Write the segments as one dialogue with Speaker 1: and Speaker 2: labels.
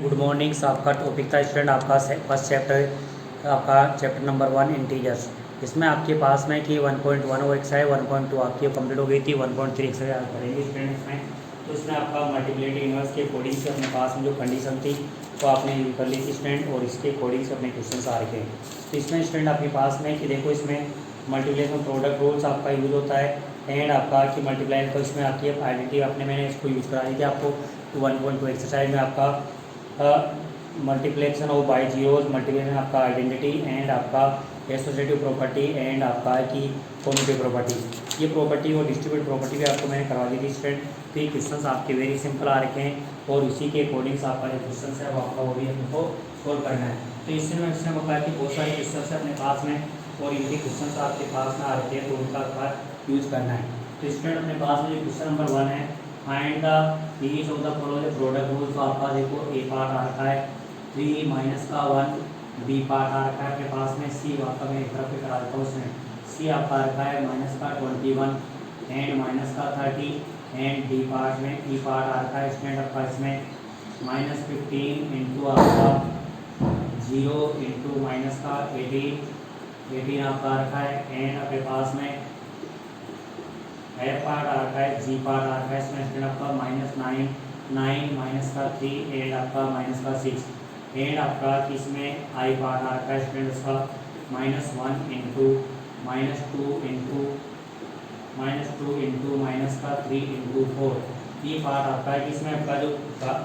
Speaker 1: Good morning. आपका topic था student आपका फर्स्ट चैप्टर, आपका चैप्टर नंबर 1 इंटीजर्स। इसमें आपके पास में कि 1.1 और एक्सरसाइज 1.2 आपकी कंप्लीट हो गई थी। 1.3 एक्सरसाइज करेंगे स्टूडेंट इसमें। तो इसमें आपका मल्टीप्लिकेटिव इनवर्स के अकॉर्डिंग से अपने पास में जो कंडीशन थी तो आपने यूज कर ली थी स्टूडेंट, और इसके अकॉर्डिंग से अपने क्वेश्चन आ रखे हैं। तो इसमें स्टूडेंट आपके पास में कि देखो इसमें मल्टीप्लिकेशन प्रोडक्ट रूल्स आपका यूज होता है एंड आपका कि मल्टीप्लाई, तो इसमें आपकी आइडेंटिटी आपने मैंने इसको यूज़ करा दी थी आपको 1.2 एक्सरसाइज में। आपका मल्टीप्लेक्शन ऑफ बाई जीरोज, मल्टीप्लिकेशन आपका आइडेंटिटी एंड आपका एसोसिएटिव प्रॉपर्टी एंड आपका कि कॉम्यूटेटिव प्रॉपर्टी, ये प्रॉपर्टी और डिस्ट्रीब्यूट प्रॉपर्टी भी आपको मैंने करवा दी थी स्टूडेंट। तो ये क्वेश्चन आपके वेरी सिंपल आ रखे हैं और उसी के अकॉर्डिंग से आपका जो क्वेश्चन है वो आपका वो भी हमको सोल्व करना है। तो इससे मैं बताया कि बहुत सारे क्वेश्चन है अपने पास में और इनके क्वेश्चन आपके पास में आ रखे हैं तो उनका यूज़ करना है। तो स्टूडेंट अपने पास में जो क्वेश्चन नंबर 1 है, find the each of the following product rule. तो आपका देखो ए पार्ट आ रखा है 3 माइनस का 1, बी पार्ट आ रखा है अपने पास में, सी आपका मैं एक तरफ पे करा देता हूँ उसमें। सी आपका आ रखा है माइनस का 21 एंड माइनस का 30 एंड डी पार्ट में ई पार्ट आ रखा है स्टूडेंट आपका इसमें -15 इंटू आपका 0 इंटू माइनस का 18 आपका आ रखा है एंड अपने पास में एफ पार्ट आ रखा है, जी पार्ट आ रखा है इसमें स्टूडेंट आपका -9 माइनस का 3 एंड आपका माइनस का 6 एंड आपका इसमें आई पार्ट आ रखा है स्टूडेंट उसका -1 इंटू -2 इंटू माइनस का 3 इंटू 4। ये पार्ट आपका है। इसमें आपका जो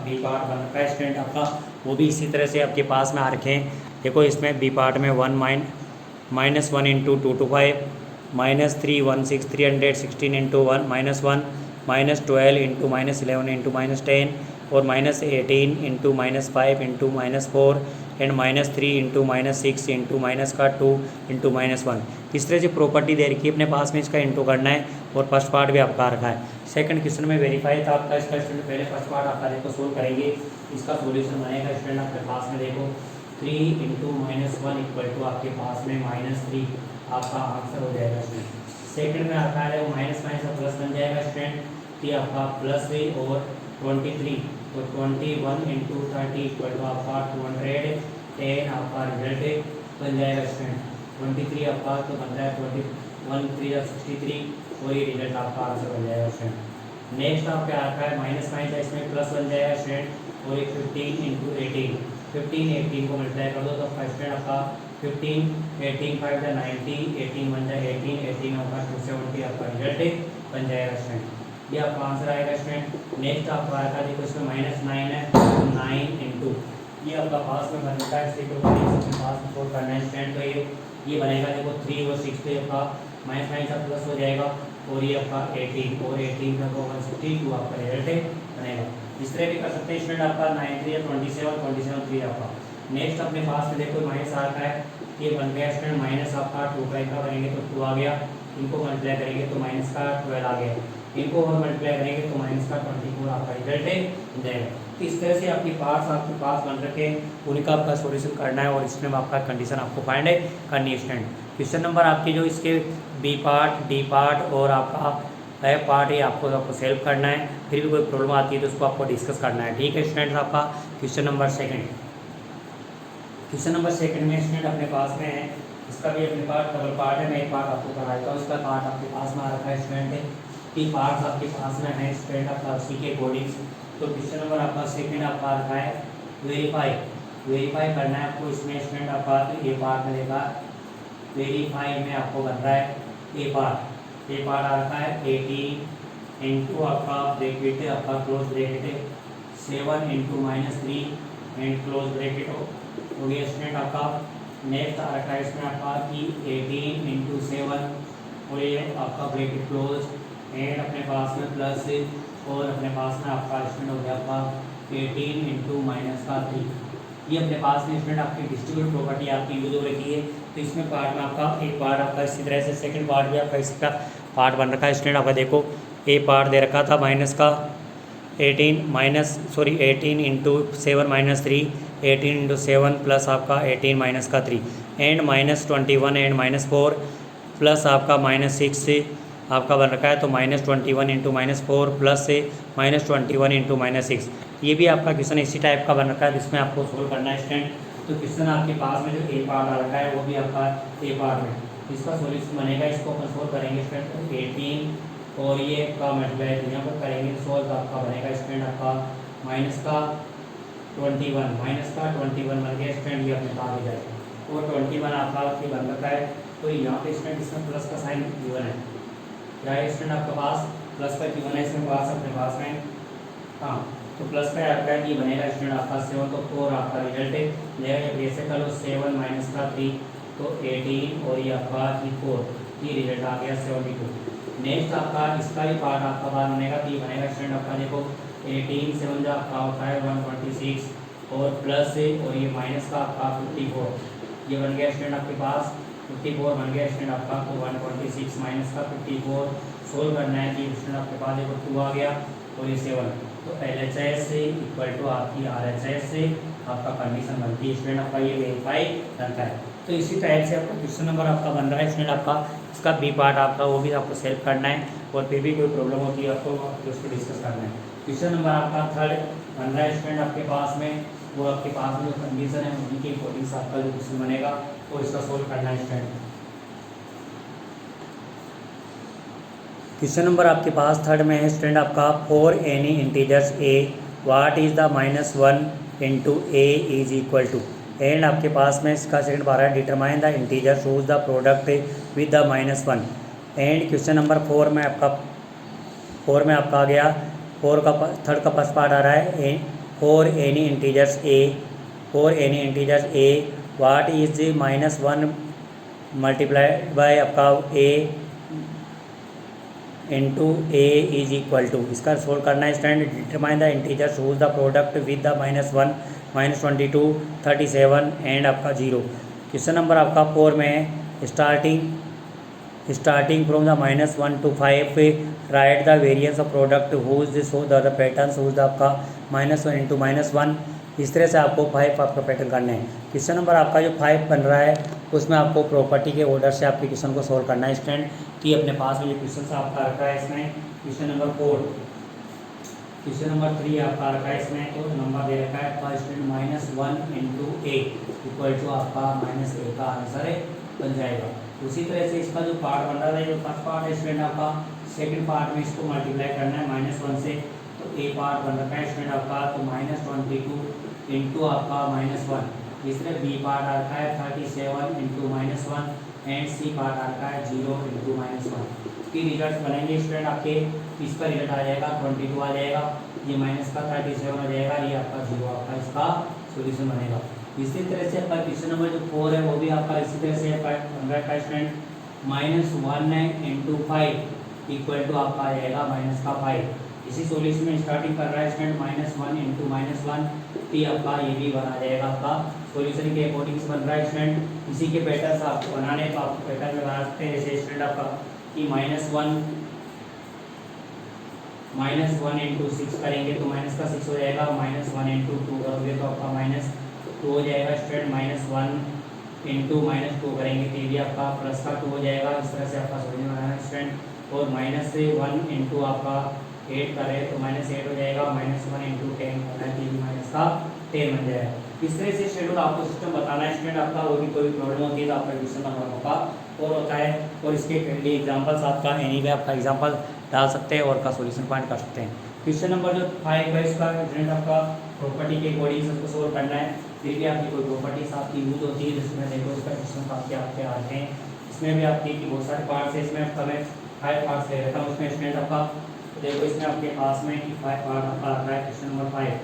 Speaker 1: बी पार्ट बन रखा है स्टूडेंट आपका वो भी इसी तरह से आपके पास में आ रखे हैं। देखो इसमें बी पार्ट में -1 into 2 to 5 -3 16 316 into 1 -1 -12 into -11 into -10 और -18 into -5 into -4 and -3 into -6 into -2 into -1। इस तरह से प्रॉपर्टी दे रखी है अपने पास में, इसका इंटू करना है और फर्स्ट पार्ट भी आपका रखा है। सेकंड क्वेश्चन में वेरीफाई था आपका इसका स्टूडेंट। पहले फर्स्ट पार्ट आपका देखो सोल्व करेंगे, इसका सोल्यूशन बनेगा स्टूडेंट आपके पास में। देखो 3 इंटू -1 इक्वल टू आपके पास में -3 आपका आंसर हो जाएगा स्टूडेंट। सेकंड में आता है वो माइनस प्लस बन जाएगा स्टूडेंट। ये आपका प्लस है और 23 तो 21 इंटू 30 इक्वल टू आपका 210 आपका रिजल्ट बन जाएगा स्टूडेंट। 23 आपका तो बन रहा है 21 3 63 और ये रिजल्ट आपका आंसर बन जाएगा स्टूडेंट। नेक्स्ट आपके आता है माइनस है, इसमें प्लस बन जाएगा स्टूडेंट और ये 15 इंटू 18 18 को मल्टीप्लाई कर दो तो फर्स्ट आपका 15 18 5 90 18 बन जाए 18 होगा 270 आपका रिजल्ट बन जाएगा स्टूडेंट। ये आपका आंसर आएगा स्टूडेंट। नेक्स्ट आपका आएगा देखो इसमें -9 है तो 9 इंटू ये आपका पास में बनता है, इसी को पास में सोल्व करना है स्टूडेंट। तो ये बनेगा देखो 3 और 6 पे आपका -9 का प्लस हो जाएगा और ये आपका 18 और 18 का 162 आपका रिजल्ट बनेगा। इस तरह भी कर सकते हैं स्टूडेंट। आपका 9 3 27 3 आपका। नेक्स्ट अपने पास में देखो माइनस आ रहा है, ये बन गया स्टूडेंट माइनस आपका 2 का इनका बनेंगे तो 2 आ गया, इनको मल्टीप्लाई करेंगे तो माइनस का 12 आ गया, इनको और मल्टीप्लाई करेंगे तो माइनस का 24 आपका रिजल्ट हो जाएगा। तो इस तरह से आपके पार्ट्स आपके पास बन रखे हैं, उनका आपका सॉल्यूशन करना है और इसमें आपका कंडीशन आपको फाइंड करनी है स्टूडेंट। क्वेश्चन नंबर आपके जो इसके बी पार्ट डी पार्ट और आपका एफ पार्ट ये आपको सेल्व करना है। फिर भी कोई प्रॉब्लम आती है तो उसको आपको डिस्कस करना है, ठीक है स्टूडेंट। आपका क्वेश्चन नंबर सेकंड में स्टूडेंट अपने पास में है, इसका भी अपने पास डबल पार्ट है। मैं एक पार्ट आपको कराता हूँ, इसका पार्ट आपके पास में आ रखा है स्टूडेंट। तीन पार्ट आपके पास में है स्टूडेंट आपका उसी के अकॉर्डिंग। तो क्वेश्चन नंबर आपका सेकंड आपका आ रखा है वेरीफाई करना है आपको इसमें स्टूडेंट आपका। ए पार्ट में देखा वेरीफाई में आपको बन रहा है ए पार्ट आ रखा है 18 इंटू आपका ब्रैकेट आपका close bracket 7 into -3 and close bracket हो गया स्टूडेंट आपका। नेक्स्ट आ रखा है इसमें आपका कि 18 इंटू 7 और ये आपका ब्रैकेट क्लोज एंड अपने पास में प्लस और अपने पास में आपका स्टूडेंट हो गया आपका 18 इंटू -3। ये अपने पास में स्टूडेंट आपकी डिस्ट्रीब्यूट प्रॉपर्टी आपकी यूज हो रखी है। तो इसमें पार्ट में आपका एक पार्ट आपका इसी तरह से सेकंड पार्ट भी आपका इसका पार्ट बन रखा है स्टूडेंट। आपका देखो ए पार्ट दे रखा था -18 इंटू 7 -3 18 इंटू 7 प्लस आपका 18 -3 एंड -21 एंड -4 प्लस आपका -6 आपका बन रखा है तो -21 इंटू -4 प्लस से -21 इंटू -6 ये भी आपका क्वेश्चन इसी टाइप का बन रखा है जिसमें आपको सोल्व करना है स्टूडेंट। तो क्वेश्चन आपके पास में जो ए पार्ट आ रखा है वो भी आपका ए पार्ट में, इसका सोल्यूशन बनेगा, इसको अपन सोल्व करेंगे स्टूडेंट 18 और ये का मल्टीप्लाई यहाँ पर करेंगे तो सोल्व आपका बनेगा स्टूडेंट आपका माइनस का 21 बन गया स्टूडेंट, ये अपने पास हो जाएगा। और 21 आपका बन रखा है, तो यहाँ पे स्टूडेंट इसमें प्लस का साइन गिवन है, क्या है स्टूडेंट आपके पास प्लस का गिवन है इसमें पास अपने पास में, हाँ तो प्लस का आपका ये बनेगा स्टूडेंट आपका 7, तो 4 आपका रिजल्ट है लेगा, जब ऐसे कर लो 7 माइनस का 3 तो 18 और ये आपका 4, ये रिजल्ट आ गया 72। नेक्स्ट आपका इसका ही पार्ट आपका बार बनेगा, तो ये बनेगा स्टूडेंट आपका देखो 18 7 जो आपका होता है 126 और प्लस है और ये माइनस का आपका 54, ये बन गया स्टूडेंट आपके पास 54 बन गया स्टूडेंट आपका, तो 126 माइनस का 54 सोल्व करना है कि स्टूडेंट आपके पास देखो 2 आ गया और ये 7, तो LHS से इक्वल टू आपकी RHS से आपका कंडीशन बनती है स्टूडेंट आपका, ये वेरीफाई करता है। तो इसी टाइप से आपका क्वेश्चन नंबर आपका बन रहा है स्टूडेंट आपका, इसका बी पार्ट आपका वो भी आपको सेल्फ करना है, और फिर भी कोई प्रॉब्लम होती है आपको उसको डिस्कस करना है। क्वेश्चन नंबर आपका 3 बन रहा है स्टूडेंट आपके पास में, वो आपके पास में जो कंडीशन है उन्हीं के अकॉर्डिंग से आपका जो क्वेश्चन बनेगा वो इसका सोल्व करना है स्टूडेंट। क्वेश्चन नंबर आपके पास 3 में है स्टूडेंट आपका for any integers a what is the -1 into a is equal to, and आपके पास में इसका सेकंड बार है determine the integer shows the product with the -1। And question number 4 में आपका आ गया 4 का 3rd का फर्स्ट पार्ट आ रहा है for any integers a what is -1 multiplied by आपका a into a is equal to, इसका सोल्व करना है student determine the integer shows the product with the -1 -22 37 and आपका 0। क्वेश्चन नंबर आपका 4 में है starting from the -1 to 5 write the variance of product whose show the pattern shows the आपका -1 into -1, इस तरह से आपको 5 आपका पैटर्न करना है। क्वेश्चन नंबर आपका जो 5 बन रहा है उसमें आपको प्रॉपर्टी के ऑर्डर से आपके क्वेश्चन को सोल्व करना है स्टूडेंट, कि अपने पास में जो क्वेश्चन आपका रखा है इसमें क्वेश्चन नंबर 4, क्वेश्चन नंबर 3 आपका रखा है इसमें, तो नंबर दे रखा है आपका student -1 into a equal to आपका -a का आंसर बन जाएगा। उसी तरह से इसका जो पार्ट बन रहा है जो फर्स्ट पार्ट है स्टूडेंट आपका, सेकंड पार्ट में इसको मल्टीप्लाई करना है -1 से, तो ए पार्ट बन रखा है स्टूडेंट आपका तो -22 इंटू आपका -1, तीसरे बी पार्ट आ रखा है 37 इंटू -1 एंड सी पार्ट आ रखा है 0 इंटू -1। की रिजल्ट बनेंगे स्टूडेंट आपके, इसका रिजल्ट आ जाएगा 22 आ जाएगा, ये माइनस का 37 आ जाएगा, ये आपका 0 आपका इसका सोल्यूशन बनेगा। इसी तरह से आपका क्वेश्चन नंबर जो 4 है वो भी आपका इसी तरह से बन रहा है स्टूडेंट -1 इंटू 5 इक्वल टू आपका आ जाएगा -5। इसी सॉल्यूशन में स्टार्टिंग कर रहा है स्टूडेंट -1 इंटू -1, तो आपका ये भी बना जाएगा आपका सॉल्यूशन के अकॉर्डिंग से बन रहा है स्टूडेंट। इसी के पैटर्न से आपको बनाने तो आपको पैटर्न में बना सकते हैं, जैसे स्टूडेंट आपका कि -1 इंटू 6 करेंगे तो माइनस का 6 हो जाएगा, -1 इंटू 2 करोगे तो आपका -2 हो जाएगा स्टूडेंट, -1 इंटू -2 करेंगे तो ये भी आपका प्लस का 2 हो जाएगा। इस तरह से आपका सॉल्यूशन बनाना है स्टूडेंट। और -1 इंटू आपका 8 करें तो -8 हो जाएगा, -1 इंटू 10 करना है तो ये माइनस का 10 बन जाएगा। इस तरह से शेड्यूल आपको सिस्टम बताना है स्टूडेंट आपका, वो भी कोई प्रॉब्लम होती है तो आपका क्वेश्चन नंबर होगा और होता है, और इसके लिए एग्जांपल्स आपका एनी वे आपका एग्जांपल डाल सकते हैं और का सॉल्यूशन पॉइंट कर सकते हैं। क्वेश्चन नंबर जो 5 है इसका स्टूडेंट आपका प्रॉपर्टी के अकॉर्डिंग सबको सोल्व करना है, फिर भी आपकी कोई प्रॉपर्टीज आपकी यूज होती है जिसमें देखो इसका क्वेश्चन आपके आते हैं, इसमें भी आपकी बहुत सारे पार्ट्स है, इसमें आपका मैं 5 पार्ट्स ले रखा हूँ उसमें स्टूडेंट आपका, तो देखो इसमें आपके पास में 5 पार्ट आपका आता है। Question number 5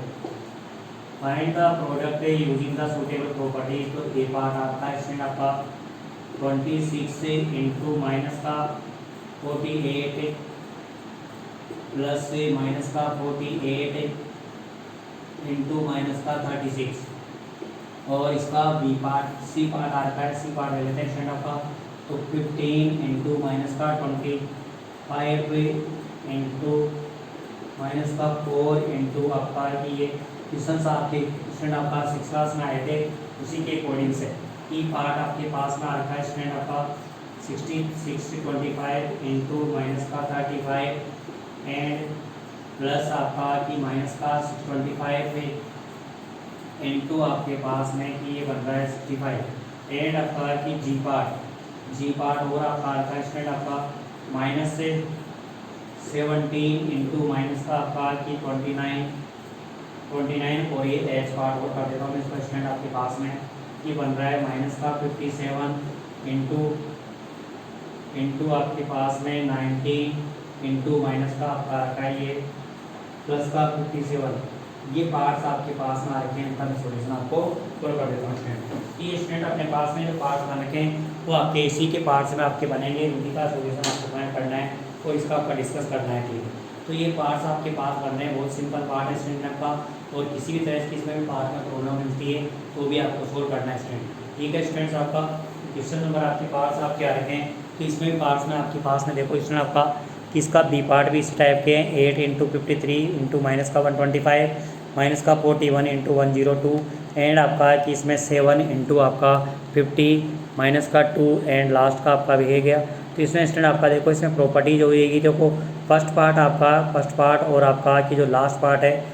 Speaker 1: find the product using the suitable properties, तो ए पार्ट आता है स्टूडेंट आपका 26 से इंटू माइनस का 48 प्लस से माइनस का 48 इंटू माइनस का 36, और इसका बी पार्ट सी पार्ट आ रखा है, सी पार्ट ले लेते हैं स्टूडेंट आपका, तो 15 इंटू माइनस का 25 इंटू माइनस का 4 इंटू आपका ये क्वेश्चन आपके स्टूडेंट आपका 6 क्लास में आए थे उसी के अकॉर्डिंग से ई पार्ट आपके पास में आ रखा है स्टूडेंट आपका 25 इंटू माइनस का 35 एंड प्लस आपका कि माइनस का 625 इंटू आपके पास में कि ये बन रहा है 65 एंड आपका कि जी पार्ट और आपका आता है स्टूडेंट आपका माइनस से 17 इंटू माइनस का आपका कि 29 और ये एच पार्ट और कर देता हूँ इसका स्टूडेंट आपके पास में ये बन रहा है माइनस का 57 इंटू आपके पास में 19 इंटू माइनस का आपका रखा है ये प्लस का 57 ये पार्ट्स आपके पास में आ रखे हैं। इनका मैं सोल्यूशन आपको सोल्व कर देता हूँ स्टूडेंट। ये स्टूडेंट अपने पास में जो पार्ट्स बन रखे हैं वो आपके इसी के पार्ट्स में आपके बनेंगे, इनकी का सोल्यूशन आपको फाइंड करना है और इसका आपका डिस्कस करना है। ठीक है, तो ये पार्ट्स आपके पास बन रहे हैं, बहुत सिंपल पार्ट है स्टूडेंट आपका, और किसी भी तरह की इसमें भी पार्ट में प्रॉब्लम मिलती है तो भी आपको सोल्व करना है स्टूडेंट। ठीक है स्टूडेंट्स, आपका क्वेश्चन नंबर आपके पार्ट्स आपके आ रखे हैं, तो इसमें भी पार्ट्स में आपके पास में देखो स्टूडेंट आपका कि इसका बी पार्ट भी इस टाइप के हैं 8 इंटू 53 इंटू माइनस का 125 माइनस का 41 इंटू 102 एंड आपका कि इसमें 7 इंटू आपका 50 माइनस का 2 एंड लास्ट का आपका भी गया। तो इसमें स्टूडेंट आपका देखो इसमें प्रॉपर्टी जो होगी, देखो फर्स्ट पार्ट और आपका कि जो लास्ट पार्ट है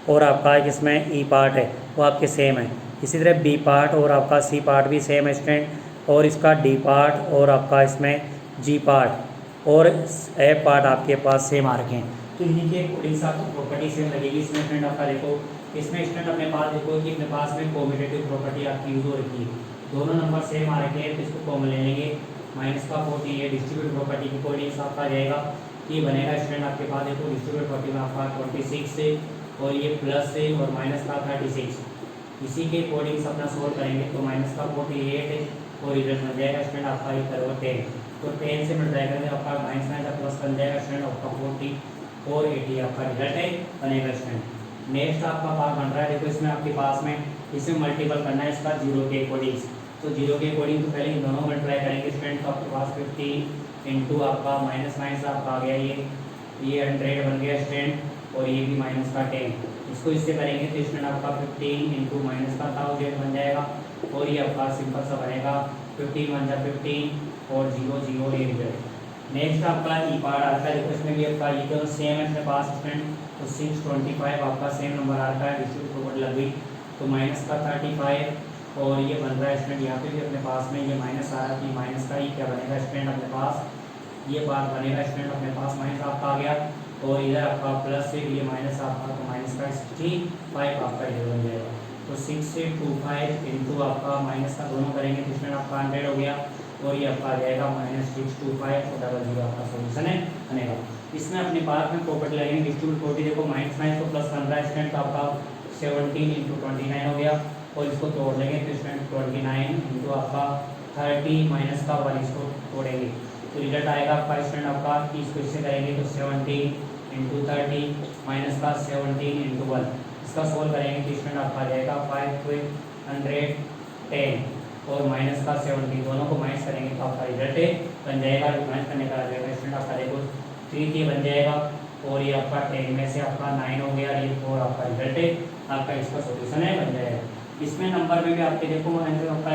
Speaker 1: और आपका जिसमें ई पार्ट है वो आपके सेम है। इसी तरह बी पार्ट और आपका सी पार्ट भी सेम है स्टूडेंट, और इसका डी पार्ट और आपका इसमें जी पार्ट और ए पार्ट आपके पास सेम आ रखे हैं। तो इन्हीं के अकॉर्डिंग आपको प्रॉपर्टी सेम लगेगी। इसमें फ्रेंड आपका देखो इसमें स्टूडेंट अपने पास देखो कि अपने पास में कॉम्यूटेटिव प्रॉपर्टी आपकी यूज हो रखी है, दोनों नंबर सेम आ रखे हैं तो इसको कॉमन ले लेंगे। माइनस का 40 ये डिस्ट्रीब्यूट प्रॉपर्टी के अकॉर्डिंग आपका जाएगा, ये बनेगा स्टूडेंट आपके पास देखो डिस्ट्रीब्यूट प्रॉपर्टी में आपका 26 से और ये प्लस से और माइनस का 36, इसी के अकॉर्डिंग अपना सोल्व करेंगे तो माइनस का 48 और रिजल्ट बन जाएगा स्टूडेंट आपका ये करोगे 10, तो 10 से मल्टीप्लाई करेंगे आपका माइनस का प्लस बन जाएगा स्टूडेंट आपका 40 और 80 आपका रिजल्ट है बनेगा स्टूडेंट। नेक्स्ट आपका पार्ट बन रहा है, देखो इसमें आपके पास में इसमें मल्टीपल करना है इसका जीरो के अकॉर्डिंग, तो जीरो के अकॉर्डिंग तो पहले इन दोनों मल्टीप्लाई करेंगे स्टूडेंट, तो आपके पास 50 इंटू आपका माइनस आपका आ गया ये 100 बन गया स्टूडेंट और ये भी माइनस का 10, इसको इससे करेंगे तो स्टूडेंट आपका 15 इंटू माइनस का 1000 बन जाएगा और ये आपका सिंपल सा बनेगा 15 1 15 और 0 0 ये रिजल्ट। नेक्स्ट आपका ई पार्ट आता है, देखो इसमें भी आपका ये तो सेम है अपने पास स्टूडेंट, तो 625 आपका सेम नंबर आता है, डिस्ट्रीब्यूट प्रॉपर्टी लग गई तो माइनस का 35 और ये बन रहा है स्टूडेंट यहाँ पे भी अपने पास में ये माइनस आ रहा है, माइनस का ही क्या बनेगा स्टूडेंट अपने पास ये पार्ट बनेगा स्टूडेंट अपने पास माइनस आपका आ गया और इधर आपका प्लस से ये माइनस आपका तो माइनस का 65 आपका इधर बन जाएगा, तो 6 से 25 इंटू आपका माइनस का दोनों करेंगे तो स्टूडेंट आपका 100 हो गया और ये आपका आ जाएगा -625 और 00 आपका सोल्यूशन है बनेगा। इसमें अपने पास में प्रॉपर्टी लगेंगे डिस्ट्रीब्यूट प्रॉपर्टी, देखो माइनस तो प्लस बन रहा है स्टूडेंट, तो आपका 17 इंटू 29 हो गया और इसको तोड़ लेंगे तो स्टूडेंट 29 इंटू आपका 30 माइनस का 1 इसको तोड़ेंगे तो रिजल्ट आएगा आपका स्टूडेंट आपका कि इसको इससे करेंगे तो 17 इंटू 30 माइनस का 17 इंटू 1, इसका सोल्व करेंगे तो स्टूडेंट आपका आ जाएगा 510 और माइनस का 70, दोनों को माइनस करेंगे तो आपका रिजल्ट बन जाएगा, माइनस करने का आ जाएगा स्टूडेंट आपका देखो 3 के बन जाएगा और ये आपका 10 में से आपका 9 हो गया, ये 4 आपका रिजल्ट आपका इसका सोल्यूशन है बन जाएगा। इसमें नंबर में भी आपके देखो आपका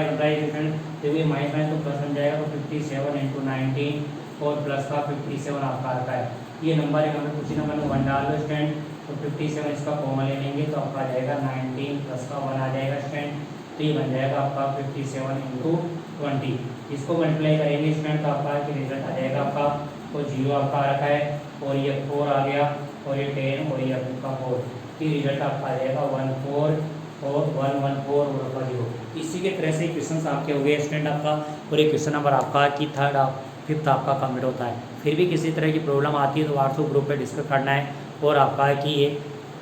Speaker 1: देखो ये माइनस तो प्लस बन जाएगा तो 57 इंटू 19 और प्लस का 57 आपका आता है, ये नंबर है हमें कुछ नंबर में 1 डाल दो स्टूडेंट, तो 57 इसका कॉमन ले लेंगे तो आपका आ जाएगा 19 प्लस का 1 आ जाएगा स्टूडेंट, तो ये बन जाएगा आपका 57 इंटू 20, इसको मल्टीप्लाई करेंगे स्टूडेंट तो आपका रिजल्ट आ जाएगा आपका तो 0 आपका आ रखा है और ये 4 आ गया और ये 10 और ये आपका 4, ये रिजल्ट आपका आ जाएगा 14 और 114 और आपका 0। इसी के तरह से क्वेश्चन आपके हो गए स्टूडेंट आपका, और ये क्वेश्चन नंबर आपका कि 3rd और 5th आपका कंप्लीट होता है। फिर भी किसी तरह की प्रॉब्लम आती है तो व्हाट्सएप ग्रुप पे डिस्कस करना है और आपका है कि ये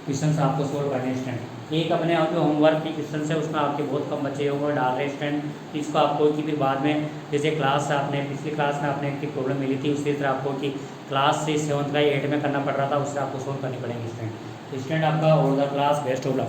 Speaker 1: क्वेश्चन आपको सोल्व करने हैं स्टूडेंट। एक अपने आप जो होमवर्क की क्वेश्चन है उसमें आपके बहुत कम बच्चे होंगे डाल रहे स्टूडेंट, इसको आपको कि फिर बाद में जैसे क्लास आपने पिछली क्लास में आपने की प्रॉब्लम मिली थी उसी तरह आपको कि क्लास से 7th का 8 में करना पड़ रहा था, उससे आपको सोल्व करनी पड़ेगी स्टूडेंट। स्टूडेंट आपका all the class best of luck.